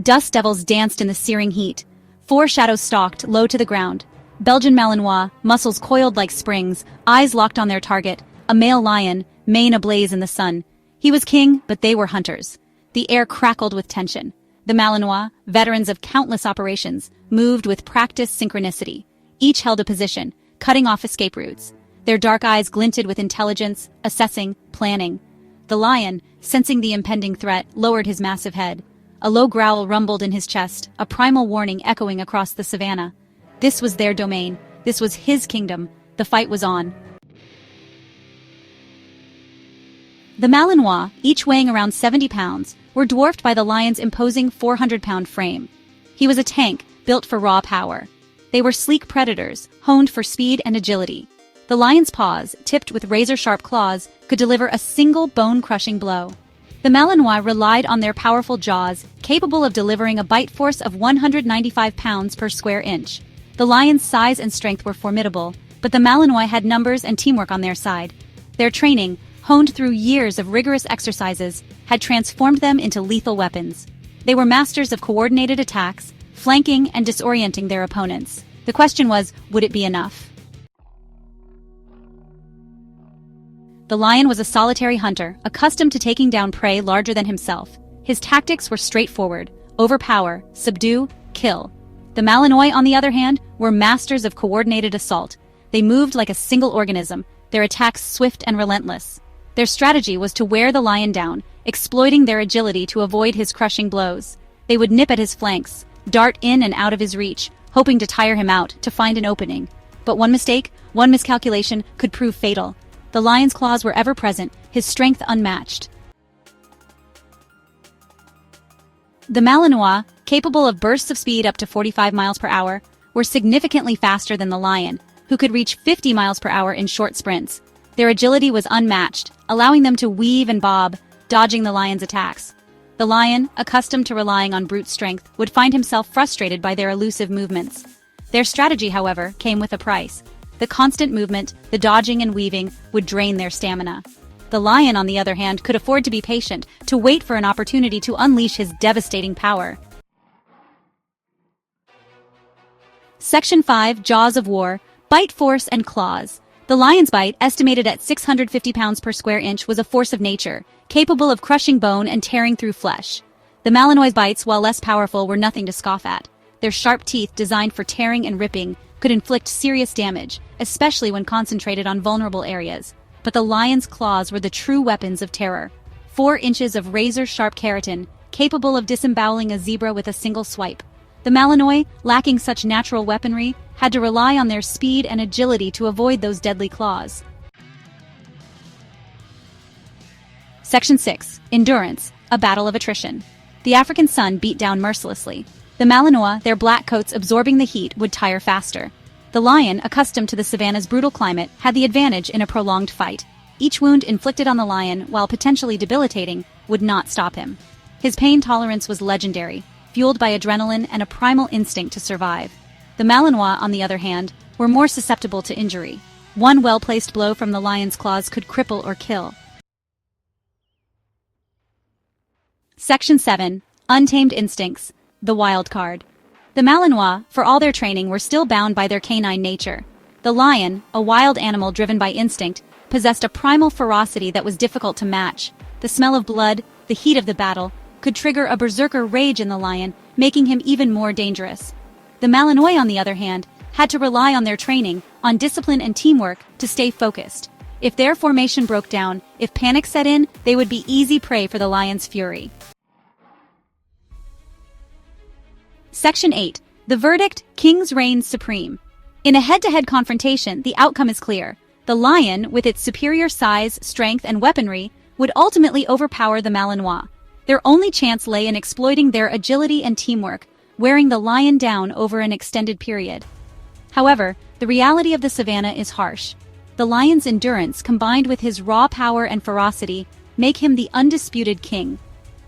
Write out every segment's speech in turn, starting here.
Dust devils danced in the searing heat. 4 shadows stalked, low to the ground. Belgian Malinois, muscles coiled like springs, eyes locked on their target, a male lion, mane ablaze in the sun. He was king, but they were hunters. The air crackled with tension. The Malinois, veterans of countless operations, moved with practiced synchronicity. Each held a position, cutting off escape routes. Their dark eyes glinted with intelligence, assessing, planning. The lion, sensing the impending threat, lowered his massive head. A low growl rumbled in his chest, a primal warning echoing across the savannah. This was their domain. This was his kingdom. The fight was on. The Malinois, each weighing around 70 pounds, were dwarfed by the lion's imposing 400-pound frame. He was a tank, built for raw power. They were sleek predators, honed for speed and agility. The lion's paws, tipped with razor-sharp claws, could deliver a single bone-crushing blow. The Malinois relied on their powerful jaws, capable of delivering a bite force of 195 pounds per square inch. The lion's size and strength were formidable, but the Malinois had numbers and teamwork on their side. Their training, honed through years of rigorous exercises, had transformed them into lethal weapons. They were masters of coordinated attacks, flanking and disorienting their opponents. The question was, would it be enough? The lion was a solitary hunter, accustomed to taking down prey larger than himself. His tactics were straightforward: overpower, subdue, kill. The Malinois, on the other hand, were masters of coordinated assault. They moved like a single organism, their attacks swift and relentless. Their strategy was to wear the lion down, exploiting their agility to avoid his crushing blows. They would nip at his flanks, dart in and out of his reach, hoping to tire him out, to find an opening. But one mistake, one miscalculation, could prove fatal. The lion's claws were ever present, his strength unmatched. The Malinois, capable of bursts of speed up to 45 miles per hour, were significantly faster than the lion, who could reach 50 miles per hour in short sprints. Their agility was unmatched, allowing them to weave and bob, dodging the lion's attacks. The lion, accustomed to relying on brute strength, would find himself frustrated by their elusive movements. Their strategy, however, came with a price. The constant movement, the dodging and weaving, would drain their stamina. The lion, on the other hand, could afford to be patient, to wait for an opportunity to unleash his devastating power. Section 5, Jaws of War, Bite Force and Claws. The lion's bite, estimated at 650 pounds per square inch, was a force of nature, capable of crushing bone and tearing through flesh. The Malinois' bites, while less powerful, were nothing to scoff at. Their sharp teeth, designed for tearing and ripping, could inflict serious damage, especially when concentrated on vulnerable areas. But the lion's claws were the true weapons of terror. 4 inches of razor-sharp keratin, capable of disemboweling a zebra with a single swipe. The Malinois, lacking such natural weaponry, had to rely on their speed and agility to avoid those deadly claws. Section 6, Endurance, a battle of attrition. The African sun beat down mercilessly. The Malinois, their black coats absorbing the heat, would tire faster. The lion, accustomed to the savannah's brutal climate, had the advantage in a prolonged fight. Each wound inflicted on the lion, while potentially debilitating, would not stop him. His pain tolerance was legendary, fueled by adrenaline and a primal instinct to survive. The Malinois, on the other hand, were more susceptible to injury. One well-placed blow from the lion's claws could cripple or kill. Section 7, Untamed Instincts, the Wild Card. The Malinois, for all their training, were still bound by their canine nature. The lion, a wild animal driven by instinct, possessed a primal ferocity that was difficult to match. The smell of blood, the heat of the battle, could trigger a berserker rage in the lion, making him even more dangerous. The Malinois, on the other hand, had to rely on their training, on discipline and teamwork, to stay focused. If their formation broke down, if panic set in, they would be easy prey for the lion's fury. Section 8. The verdict, Kings reign supreme. In a head-to-head confrontation, the outcome is clear. The lion, with its superior size, strength, and weaponry, would ultimately overpower the Malinois. Their only chance lay in exploiting their agility and teamwork, wearing the lion down over an extended period. However, the reality of the savannah is harsh. The lion's endurance, combined with his raw power and ferocity, make him the undisputed king.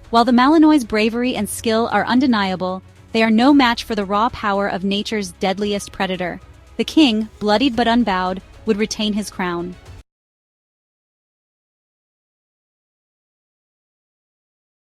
While the Malinois' bravery and skill are undeniable, they are no match for the raw power of nature's deadliest predator. The king, bloodied but unbowed, would retain his crown.